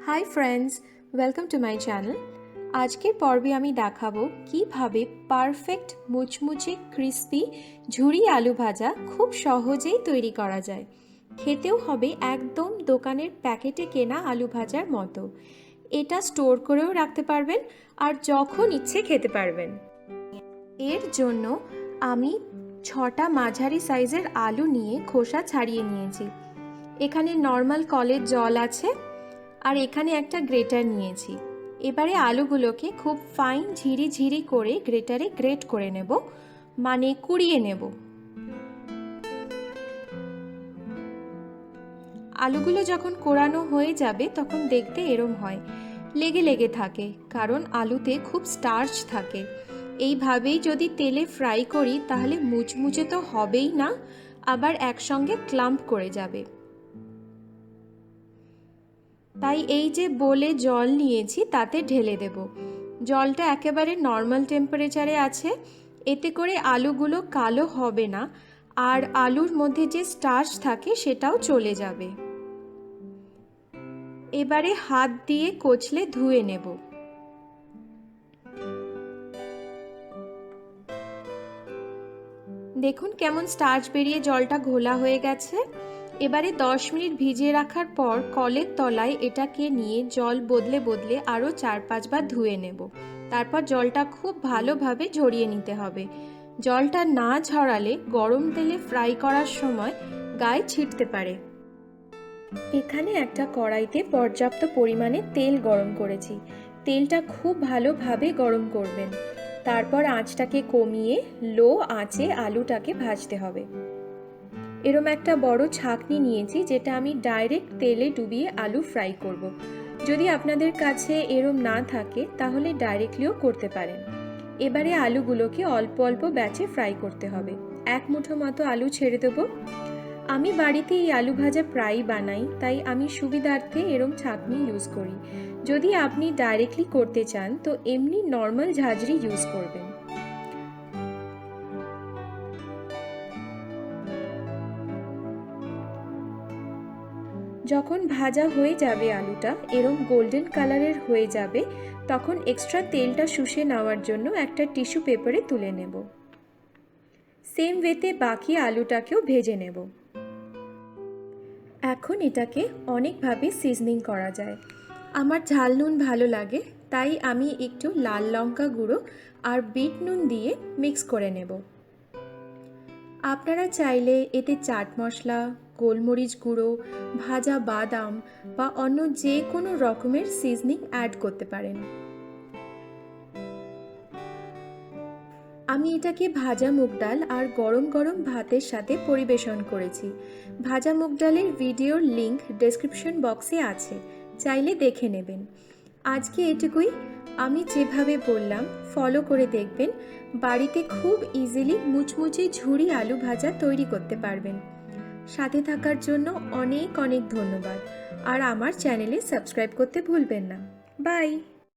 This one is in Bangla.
Hi friends, welcome to my channel. আজকের পর্বে আমি দেখাবো কিভাবে পারফেক্ট মুচমুচে ক্রিস্পি ঝুরি আলু ভাজা খুব সহজেই তৈরি করা যায়। খেতেও হবে একদম দোকানের প্যাকেটে কেনা আলু ভাজার মতো। এটা স্টোর করেও রাখতে পারবেন আর যখন ইচ্ছে খেতে পারবেন। এর জন্য আমি 6টা মাঝারি সাইজের আলু নিয়ে খোসা ছাড়িয়ে নিয়েছি। এখানে নর্মাল কলের জল আছে আর এখানে একটা গ্রেটার নিয়েছি। এবারে আলুগুলোকে খুব ফাইন ঝিরি করে গ্রেটারে গ্রেট করে নেব, মানে কুড়িয়ে নেব। আলুগুলো যখন কোড়ানো হয়ে যাবে তখন দেখতে এরম হয়, লেগে লেগে থাকে, কারণ আলুতে খুব স্টার্চ থাকে। এইভাবেই যদি তেলে ফ্রাই করি তাহলে মুচমুচে তো হবেই না, আবার একসঙ্গে ক্লাম্প করে যাবে। তাই এই যে বলে জল নিয়েছি তাতে ঢেলে দেব। জলটা একেবারে নর্মাল টেম্পারেচারে আছে, এতে করে আলুগুলো কালো হবে না আর আলুর মধ্যে যে স্টার্চ থাকে সেটাও চলে যাবে। এবারে হাত দিয়ে কচলে ধুয়ে নেব। দেখুন কেমন স্টার্চ বেরিয়ে জলটা ঘোলা হয়ে গেছে। এবারে 10 মিনিট ভিজিয়ে রাখার পর কলের তলায় এটাকে নিয়ে জল বদলে বদলে আরও 4-5 বার ধুয়ে নেব। তারপর জলটা খুব ভালোভাবে ঝরিয়ে নিতে হবে। জলটা না ঝরালে গরম তেলে ফ্রাই করার সময় গায়ে ছিটতে পারে। এখানে একটা কড়াইতে পর্যাপ্ত পরিমাণে তেল গরম করেছি। তেলটা খুব ভালোভাবে গরম করবেন। তারপর আঁচটাকে কমিয়ে লো আঁচে আলুটাকে ভাজতে হবে। এরম একটা বড় ছাঁকনি নিয়েছি, যেটা আমি ডাইরেক্ট তেলে ডুবিয়ে আলু ফ্রাই করব। যদি আপনাদের কাছে এরম না থাকে তাহলে ডাইরেক্টলিও করতে পারেন। এবারে আলুগুলোকে অল্প অল্প ব্যাচে ফ্রাই করতে হবে। 1 মুঠো মতো আলু ছেড়ে দেবো। আমি বাড়িতে এই আলু ভাজা প্রায়ই বানাই, তাই আমি সুবিধার্থে এরম ছাঁকনি ইউজ করি। যদি আপনি ডাইরেক্টলি করতে চান তো এমনি নর্মাল ঝাঁঝরি ইউজ করবেন। যখন ভাজা হয়ে যাবে আলুটা এরম গোল্ডেন কালারের হয়ে যাবে, তখন এক্সট্রা তেলটা শুষে নেওয়ার জন্য একটা টিস্যু পেপারে তুলে নেব। সেম ওয়েতে বাকি আলুটাকেও ভেজে নেব। এখন এটাকে অনেকভাবে সিজনিং করা যায়। আমার ঝাল নুন ভালো লাগে, তাই আমি একটু লাল লঙ্কা গুঁড়ো আর বিট নুন দিয়ে মিক্স করে নেব। আপনারা চাইলে এতে চাট মশলা, গোলমরিচ গুঁড়ো, ভাজা বাদাম বা অন্য যে কোনো রকমের সিজনিং অ্যাড করতে পারেন। আমি এটাকে ভাজা মুগ ডাল আর গরম গরম ভাতের সাথে পরিবেশন করেছি। ভাজা মুগ ডালের ভিডিওর লিংক ডেসক্রিপশন বক্সে আছে, চাইলে দেখে নেবেন। আজকে এটুকুই। আমি যেভাবে বললাম ফলো করে দেখবেন, বাড়িতে খুব ইজিলি মুচমুচে ঝুরি আলু ভাজা তৈরি করতে পারবেন। সাথে থাকার জন্য অনেক অনেক ধন্যবাদ, আর আমার চ্যানেলে সাবস্ক্রাইব করতে ভুলবেন না। বাই।